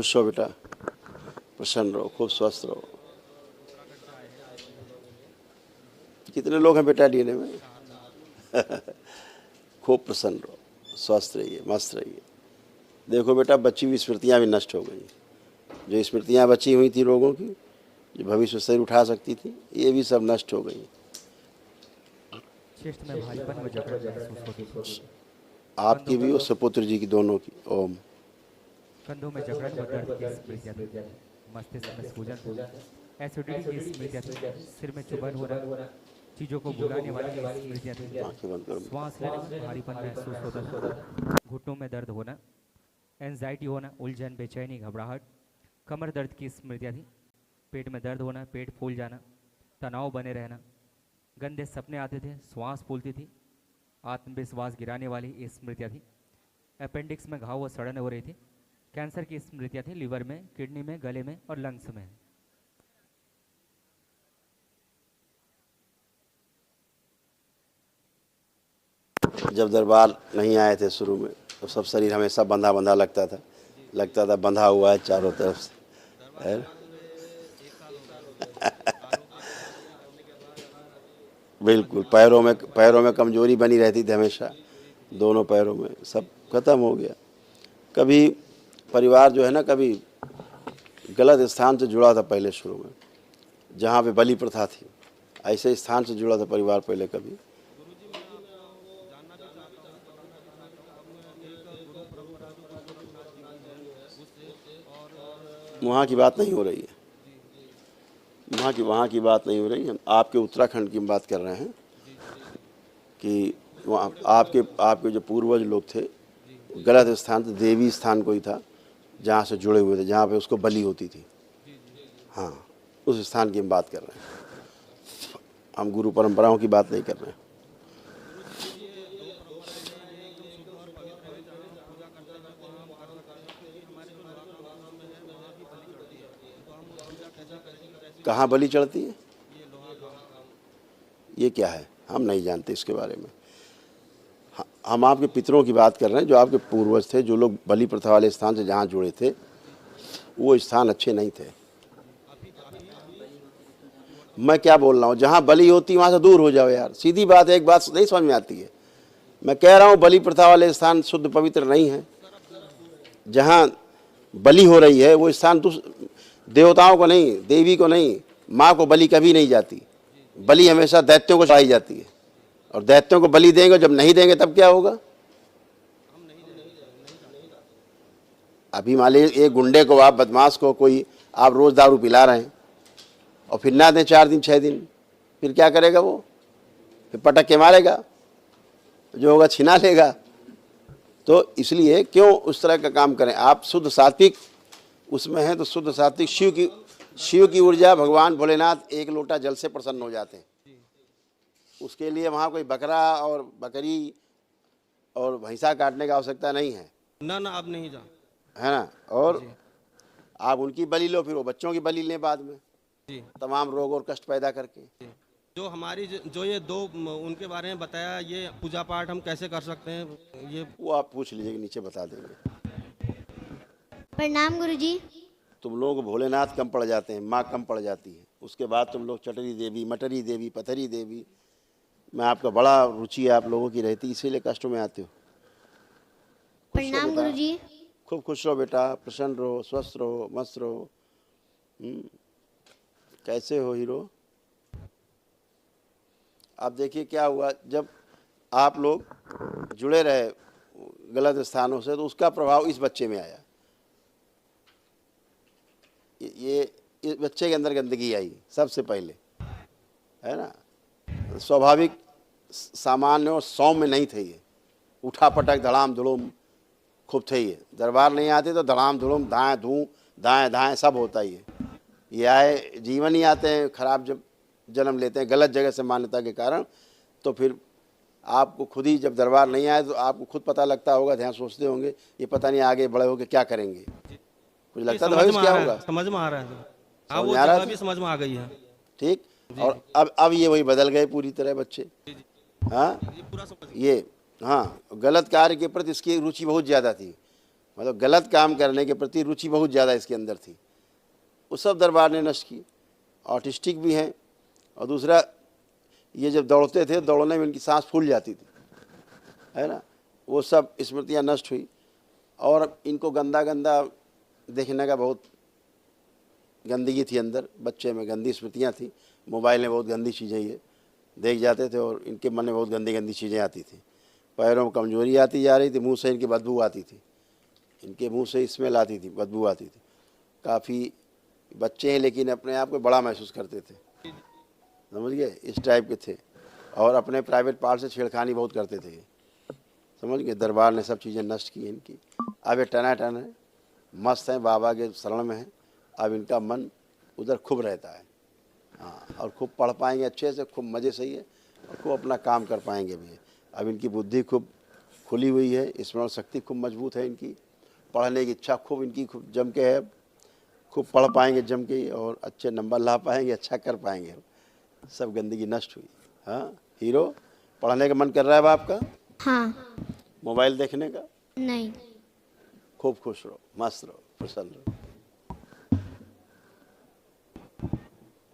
खुश रहो बेटा, प्रसन्न रहो, खूब स्वस्थ रहो। कितने लोग हैं बेटा डीएनए में? खूब प्रसन्न रहो, स्वस्थ रहिए, मस्त रहिए। देखो बेटा, बची हुई स्मृतियाँ भी नष्ट हो गई। जो स्मृतियाँ बची हुई थी रोगों की, जो भविष्य शरीर उठा सकती थी, ये भी सब नष्ट हो गई। चेस्ट में भारीपन व जकड़न महसूस होती थी। आपकी भी और सुपुत्र जी की, दोनों की। ओम। कंधों में जकड़न व दर्द की स्मृतियाँ थी। मस्तिष्क में सूजन था। एसिडिटी की स्मृतियाँ थी। सिर में चुभन होना, चीज़ों को भुलाने वाली स्मृतियाँ थी। आंखें बंद करो। श्वास लेने में भारीपन महसूस होता था। घुटनों में दर्द होना, एंजाइटी होना, उलझन, बेचैनी, घबराहट, कमर दर्द की स्मृतियाँ थी। पेट में दर्द होना, पेट फूल जाना, तनाव बने रहना, गंदे सपने आते थे, श्वास फूलती थी, आत्मविश्वास गिराने वाली स्मृतियाँ थी। अपेंडिक्स में घाव व सड़न हो रही थी। कैंसर की स्मृतियाँ थी लीवर में, किडनी में, गले में और लंग्स में। जब दरबार नहीं आए थे शुरू में, तो सब शरीर हमेशा बंधा बंधा लगता था बंधा हुआ है चारों तरफ से, है? बिल्कुल। पैरों में कमजोरी बनी रहती थी हमेशा, दोनों पैरों में। सब खत्म हो गया। कभी परिवार जो है ना, कभी गलत स्थान से जुड़ा था पहले शुरू में, जहाँ पे बलि प्रथा थी, ऐसे स्थान से जुड़ा था परिवार पहले कभी। वहाँ की बात नहीं हो रही है, वहाँ की बात नहीं हो रही। हम आपके उत्तराखंड की बात कर रहे हैं कि वहाँ आपके जो पूर्वज लोग थे, गलत स्थान से, देवी स्थान कोई था जहाँ से जुड़े हुए थे, जहाँ पे उसको बलि होती थी। हाँ, उस स्थान की हम बात कर रहे हैं। हम गुरु परंपराओं की बात नहीं कर रहे हैं। कहाँ बलि चढ़ती है? ये क्या है? हम नहीं जानते इसके बारे में। हम आपके पितरों की बात कर रहे हैं, जो आपके पूर्वज थे, जो लोग बलि प्रथा वाले स्थान से जहाँ जुड़े थे, वो स्थान अच्छे नहीं थे। मैं क्या बोल रहा हूँ, जहाँ बलि होती वहाँ से दूर हो जाओ यार, सीधी बात है। एक बात नहीं समझ में आती है। मैं कह रहा हूँ बलि प्रथा वाले स्थान शुद्ध पवित्र नहीं है। जहाँ बलि हो रही है वो स्थान देवताओं को नहीं, देवी को नहीं, माँ को बलि कभी नहीं जाती। बलि हमेशा दैत्यों को चढ़ाई जाती है, और दैत्यों को बलि देंगे, जब नहीं देंगे तब क्या होगा? अभी मान लीजिए एक गुंडे को, आप बदमाश को, कोई आप रोज दारू पिला रहे हैं और फिर ना दें 4 दिन 6 दिन, फिर क्या करेगा वो? फिर पटक के मारेगा, जो होगा छिना लेगा। तो इसलिए क्यों उस तरह का काम करें? आप शुद्ध सात्विक उसमें हैं, तो शुद्ध सात्विक शिव की ऊर्जा, भगवान भोलेनाथ एक लोटा जल से प्रसन्न हो जाते हैं। उसके लिए वहाँ कोई बकरा और बकरी और भैंसा काटने की आवश्यकता नहीं है ना। आप नहीं जा, है ना? और आप उनकी बलि लो, फिर वो बच्चों की बलि लें बाद में, तमाम रोग और कष्ट पैदा करके। जो हमारी जो ये दो उनके बारे में बताया, ये पूजा पाठ हम कैसे कर सकते हैं, ये वो आप पूछ लीजिए, नीचे बता देंगे। प्रणाम गुरुजी। तुम लोगों को भोलेनाथ कम पड़ जाते हैं, माँ कम पड़ जाती है। उसके बाद तुम लोग चटरी देवी, मटरी देवी, पथरी देवी, मैं आपका बड़ा रुचि है आप लोगों की रहती, इसीलिए कष्टों में आते हो। प्रणाम गुरुजी। खूब खुश रहो बेटा, प्रसन्न रहो, स्वस्थ रहो, मस्त रहो। कैसे हो हीरो? अब देखिए क्या हुआ, जब आप लोग जुड़े रहे गलत स्थानों से, तो उसका प्रभाव इस बच्चे में आया। ये इस बच्चे के अंदर गंदगी आई सबसे पहले, है ना? स्वाभाविक सामान्य और सौम्य नहीं थे ये, उठा पटक धड़ाम धुड़ुम खूब थे ये। दरबार नहीं आते तो धड़ाम धुड़ुम, दाएं धूँ दाएं दाएं सब होता ही है। ये आए जीवन ही आते हैं खराब, जब जन्म लेते हैं गलत जगह से मान्यता के कारण, तो फिर आपको खुद ही, जब दरबार नहीं आए तो आपको खुद पता लगता होगा, ध्यान सोचते होंगे ये पता नहीं आगे बड़े होकर क्या करेंगे। कुछ लगता था भाई क्या होगा? समझ में आ रहा है। हाँ, वो जगह भी समझ में आ गई है। ठीक। और अब ये वही बदल गए पूरी तरह बच्चे। हाँ, ये हाँ, गलत कार्य के प्रति इसकी रुचि बहुत ज़्यादा थी। मतलब गलत काम करने के प्रति रुचि बहुत ज़्यादा इसके अंदर थी, वो सब दरबार ने नष्ट की। ऑटिस्टिक भी हैं, और दूसरा ये जब दौड़ते थे, दौड़ने में इनकी सांस फूल जाती थी, है ना, वो सब स्मृतियाँ नष्ट हुई। और इनको गंदा गंदा देखने का बहुत गंदगी थी अंदर, बच्चे में गंदी स्मृतियाँ थी। मोबाइल में बहुत गंदी चीज़ें ये देख जाते थे, और इनके मन में बहुत गंदी गंदी चीज़ें आती थी। पैरों में कमजोरी आती जा रही थी, मुंह से इनकी बदबू आती थी, इनके मुंह से स्मेल आती थी, बदबू आती थी। काफ़ी बच्चे हैं लेकिन अपने आप को बड़ा महसूस करते थे, समझ गए, इस टाइप के थे। और अपने प्राइवेट पार्ट से छेड़खानी बहुत करते थे, समझ गए। दरबार ने सब चीज़ें नष्ट की इनकी। अब ये टनाटन है, मस्त हैं, बाबा के शरण में हैं। अब इनका मन उधर खूब रहता है, हाँ, और खूब पढ़ पाएंगे अच्छे से, खूब मज़े से ही है, और खूब अपना काम कर पाएंगे भी। अब इनकी बुद्धि खूब खुली हुई है, स्मरण शक्ति खूब मजबूत है इनकी, पढ़ने की इच्छा खूब इनकी खूब जम के है, खूब पढ़ पाएंगे जम के, और अच्छे नंबर ला पाएंगे, अच्छा कर पाएंगे। सब गंदगी नष्ट हुई। हाँ हीरो, पढ़ने का मन कर रहा है अब आपका? हाँ। मोबाइल देखने का? नहीं। खूब खुश रहो, मस्त रहो, प्रसन्न रहो।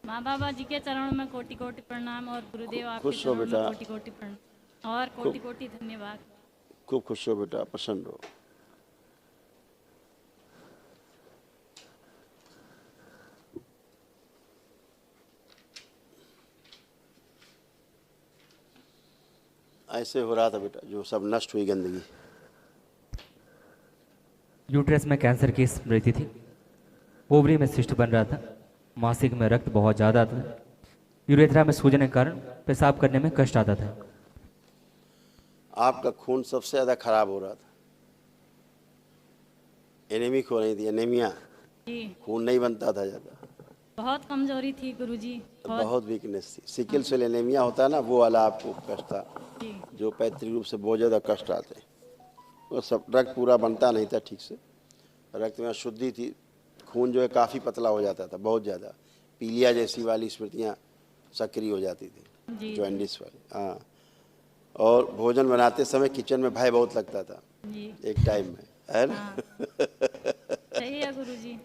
माँ बाबा जी के चरणों में कोटि कोटि प्रणाम, और गुरुदेव आपके खुश रहो चरणों में बेटा। कोटि कोटि प्रणाम और कोटि कोटि धन्यवाद। खूब खुश रहो बेटा, प्रसन्न रहो। ऐसे हो रहा था बेटा, जो सब नष्ट हुई गंदगी। यूट्रस में कैंसर की स्मृति थी, ओवरी में सिस्ट बन रहा था, मासिक में रक्त बहुत ज़्यादा था, यूरेथ्रा में सूजन के कारण पेशाब करने में कष्ट आता था। आपका खून सबसे ज़्यादा खराब हो रहा था, एनीमिक हो रही थी, एनीमिया, जी खून नहीं बनता था ज़्यादा, बहुत कमजोरी थी गुरुजी, बहुत वीकनेस थी। सिकल सेल एनीमिया होता है ना, वो वाला आपको कष्ट था, जी जो पैतृक रूप से बहुत ज़्यादा कष्ट आते हैं। वो सब रक्त पूरा बनता नहीं था ठीक से, रक्त में अशुद्धि थी, खून जो है काफ़ी पतला हो जाता था, बहुत ज़्यादा पीलिया जैसी वाली स्मृतियाँ सक्रिय हो जाती थी, जी जॉन्डिस वाली। हाँ, और भोजन बनाते समय किचन में भय बहुत लगता था जी एक टाइम में, है ना। हाँ सही है गुरुजी।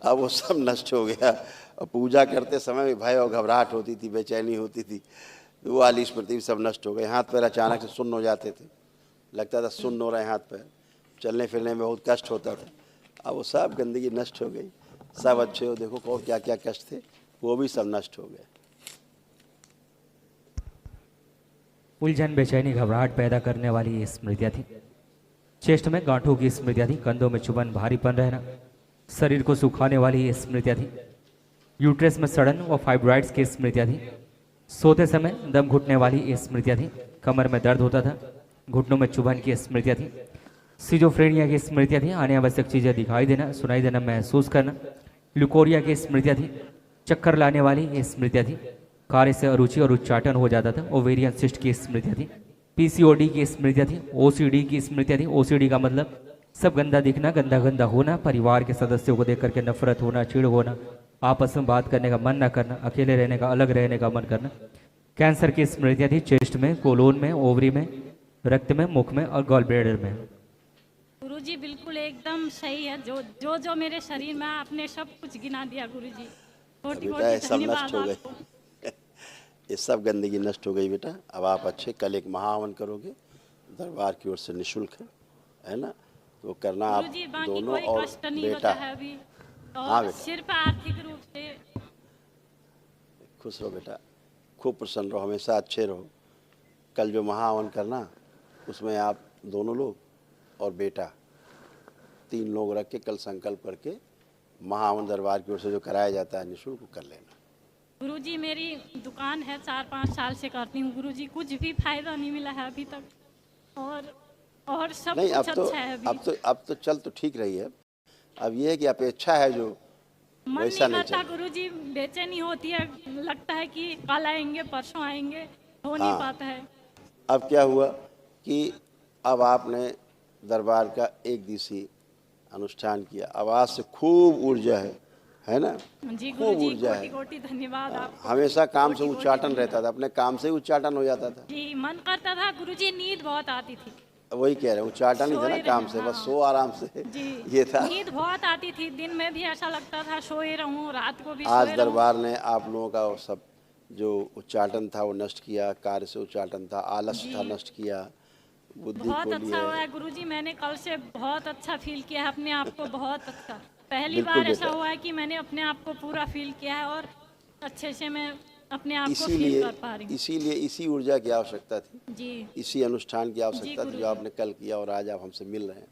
अब वो सब नष्ट हो गया, और पूजा करते समय भी भय और घबराहट होती थी, बेचैनी होती थी, वो वाली स्मृति भी सब नष्ट हो गई। हाथ पैर अचानक से सुन्न हो जाते थे, लगता था सुन्न हो रहे हाथ पैर, चलने फिरने में बहुत कष्ट होता था। अब वो सब गंदगी नष्ट हो गई, सब अच्छे हो, देखो और क्या क्या कष्ट थे वो भी सब नष्ट हो गए। उलझन, बेचैनी, घबराहट पैदा करने वाली ये स्मृतियाँ थी। चेस्ट में गांठों की स्मृतियाँ थी, कंधों में चुभन, भारीपन रहना, शरीर को सुखाने वाली ये स्मृतियाँ थी। यूट्रस में सड़न व फाइब्रॉइड्स की स्मृतियाँ थी। सोते समय दम घुटने वाली ये स्मृतियाँ थी। कमर में दर्द होता था, घुटनों में चुभन की स्मृतियाँ थी। सिजोफ्रेनिया की स्मृतियाँ थी, अनावश्यक चीज़ें दिखाई देना, सुनाई देना, महसूस करना। ल्यूकोरिया की स्मृतियाँ थी, चक्कर लाने वाली ये स्मृतियाँ थी। कार्य से अरुचि और उच्चाटन हो जाता था। ओवेरियन सिस्ट की स्मृतियाँ थी। पीसीओडी की स्मृतियाँ थी। ओसीडी की स्मृतियाँ थी। ओसीडी का मतलब सब गंदा दिखना, गंदा गंदा होना, परिवार के सदस्यों को देख करके नफरत होना, चिड़ होना, आपस में बात करने का मन न करना, अकेले रहने का, अलग रहने का मन करना। कैंसर की स्मृतियाँ थी, चेस्ट में, कोलोन में, ओवरी में, रक्त में, मुख में और गॉल ब्लैडर में। गुरुजी बिल्कुल एकदम सही है, जो जो मेरे शरीर में आपने सब कुछ गिना दिया गुरुजी, कोटि बेटा ये कोटि सब धन्यवाद नष्ट हो गए, आपको। ये सब गंदगी नष्ट हो गई बेटा। अब आप अच्छे, कल एक महाहवन करोगे दरबार की ओर से, निःशुल्क है ना, तो करना आप गुरुजी बाकी दोनों। कोई और कष्ट नहीं बेटा, होता है अभी, हाँ और बेटा। सिर्फ आर्थिक रूप से। खुश रहो बेटा, खूब प्रसन्न रहो, हमेशा अच्छे रहो। कल जो महाहवन करना, उसमें आप दोनों लोग और बेटा, 3 लोग रख के कल संकल्प करके महाहवन दरबार की ओर से जो कराया जाता है निःशुल्क, कर लेना। गुरुजी मेरी दुकान है, 4-5 साल से करती हूँ गुरुजी, कुछ भी फायदा नहीं मिला है अभी तक, और सब नहीं, कुछ अच्छा है अभी। अब तो चल तो ठीक रही है। अब ये है कि अपेक्षा है जो मन वैसा नहीं नहीं करता चल। गुरुजी, बेचैनी होती है, लगता है कि कल आएंगे, परसों आएंगे, हो नहीं हाँ। पाता है। अब क्या हुआ कि अब आपने दरबार का एक दिवसीय अनुष्ठान किया, अब आज से खूब ऊर्जा है ना, जी खूब गुरुजी, ऊर्जा कोटि है। कोटि धन्यवाद आपको। हमेशा काम से कोटि कोटि उच्चाटन धन्यवाद। रहता था, अपने काम से ही उच्चाटन हो जाता था। जी मन करता था गुरुजी, नींद बहुत आती थी, वही कह रहे हूँ, उच्चाटन नहीं था ना सोए काम रहे, से, बस हाँ। सो आराम से जी ये था। नींद बहुत आती थी, दिन में भी ऐसा लगता था सोए रहूं, रात को भी आज सोए रहूं। दरबार ने आप लोगों का वो सब जो उच्चाटन था वो नष्ट किया, कार्य से उच्चाटन था, आलस्य था जी। नष्ट किया, बुद्धि बहुत खोली अच्छा हुआ है। है गुरुजी, मैंने कल से बहुत अच्छा फील किया है अपने आप को, बहुत अच्छा। पहली बिल्कुल बार ऐसा बेटा, हुआ है कि मैंने अपने आप को पूरा फील किया है और अच्छे से मैं अपने आप को फील इसीलिए कर पा रही हूँ। इसीलिए इसी ऊर्जा की आवश्यकता थी, जी इसी अनुष्ठान की जी आवश्यकता थी जो गुरुजी। आपने कल किया और आज आप हमसे मिल रहे हैं,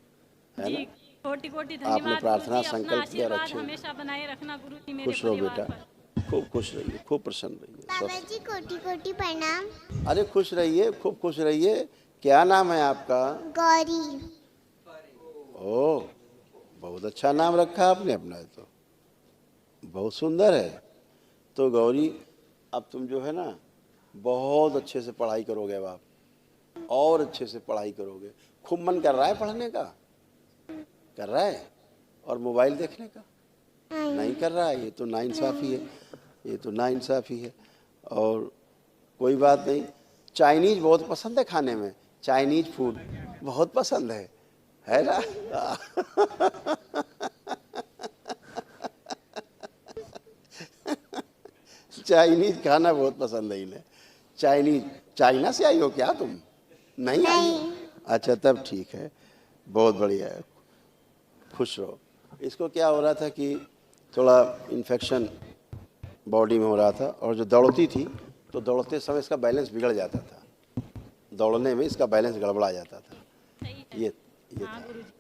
है जी ना। कोटि कोटि आपने धन्यवाद प्रार्थना गुरुजी, अपना संकल्प किया और आशीर्वाद अच्छे हमेशा बनाए रखना गुरुजी मेरे खुश रहो परिवार बेटा, पर। खूब खुश रहिए, खूब प्रसन्न रहिए, बाबा स्वस्थ। जी कोटि कोटि प्रणाम। अरे खुश रहिए, खूब खुश रहिए। क्या नाम है आपका? गौरी। ओह, बहुत अच्छा नाम रखा आपने अपना, तो बहुत सुंदर है। तो गौरी, अब तुम जो है ना बहुत अच्छे से पढ़ाई करोगे, अब आप और अच्छे से पढ़ाई करोगे। खूब मन कर रहा है पढ़ने का? कर रहा है? और मोबाइल देखने का नहीं कर रहा है? ये तो नाइंसाफ़ी है, ये तो नाइंसाफ़ी है। और कोई बात नहीं, चाइनीज बहुत पसंद है खाने में, चाइनीज फूड बहुत पसंद है ना। चाइनीज खाना बहुत पसंद है इन्हें। चाइनीज, चाइना से आई हो क्या तुम? नहीं आई हो? अच्छा तब ठीक है, बहुत बढ़िया है, खुश रहो। इसको क्या हो रहा था कि थोड़ा इन्फेक्शन बॉडी में हो रहा था, और जो दौड़ती थी तो दौड़ते समय इसका बैलेंस बिगड़ जाता था, दौड़ने में इसका बैलेंस गड़बड़ा जाता था। सही है। ये हाँ था। गुरुजी।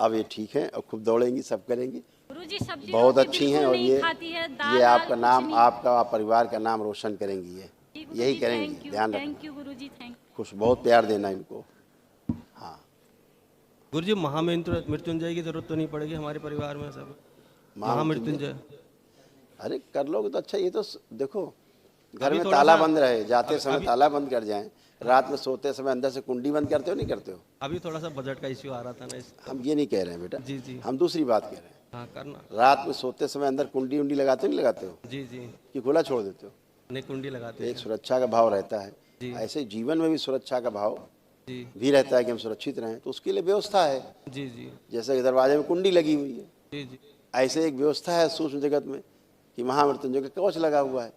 अब ये ठीक है और खूब दौड़ेंगी, सब करेंगी, गुरुजी सब्जी बहुत रोटी अच्छी हैं। बिल्कुल और नहीं खाती है, दाल ये वाल आपका कुछ नाम, नहीं। आपका परिवार का नाम रोशन करेंगी, ये जी यही गुरुजी, करेंगी, ध्यान रखना। थैंक यू गुरुजी, थैंक खुश, बहुत प्यार देना इनको। हाँ, गुरुजी महामृत्युंजय की जरूरत तो नहीं पड़ेगी हमारे परिवार में सब? महामृत्युंजय अरे कर लोगे तो अच्छा। ये तो देखो, घर अभी में थोड़ा ताला सा- बंद रहे, जाते अभी- समय अभी- ताला बंद कर जाएं, रात में सोते समय अंदर से कुंडी बंद करते हो नहीं करते हो? अभी थोड़ा सा बजट का इश्यू आ रहा था ना इस। हम ये नहीं कह रहे हैं बेटा, जी जी। हम दूसरी बात कह रहे हैं। हाँ करना। रात में सोते समय अंदर कुंडी उंडी लगाते हो नहीं लगाते हो, जी जी। कि खुला छोड़ देते हो? नहीं कुंडी लगाते तो एक हैं। सुरक्षा का भाव रहता है, जी। ऐसे जीवन में भी सुरक्षा का भाव जी भी रहता है कि हम सुरक्षित रहें, तो उसके लिए व्यवस्था है। जी जी जैसे कि दरवाजे में कुंडी लगी हुई है, जी जी। ऐसे एक व्यवस्था है सूक्ष्म जगत में कि महामृत्युंजय का कवच लगा हुआ है।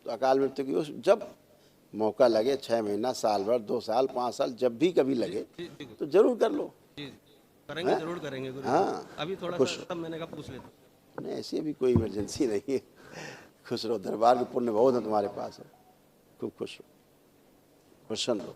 तो अकाल मृत्यु की जब मौका लगे, 6 महीना, साल भर, 2 साल, 5 साल, जब भी कभी लगे जी जी तो जरूर कर लो। जी करेंगे, हाँ? जरूर करेंगे गुरु। हाँ, अभी थोड़ा खुश सा तब मैंने कहा पूछ लेता। नहीं, ऐसी अभी कोई इमरजेंसी नहीं है। खुश रहो, दरबार के पुण्य बहुत है तुम्हारे पास है, खूब खुश रहो, प्रसन्न रहो।